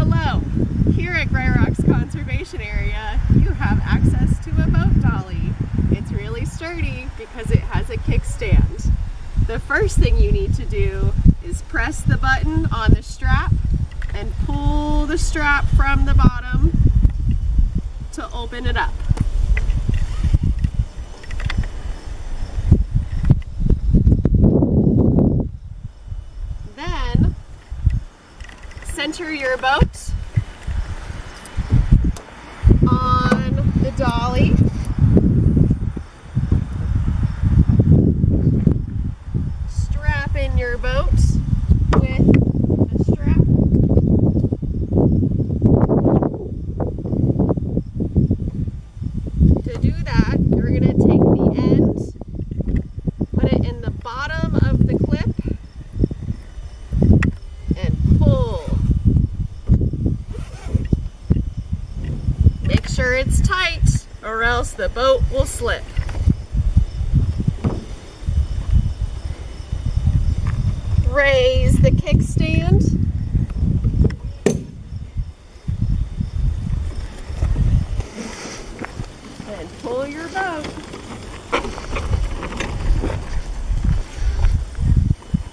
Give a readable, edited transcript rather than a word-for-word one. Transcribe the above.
Hello! Here at Gray Rocks Conservation Area, you have access to a boat dolly. It's really sturdy because it has a kickstand. The first thing you need to do is press the button on the strap and pull the strap from the bottom to open it up. Then center your boat on the dolly. Strap in your boat with the strap. To do that, you're going to take the end, put it in the bottom of the clip, and pull. Make sure it's tight or else the boat will slip. Raise the kickstand and pull your boat.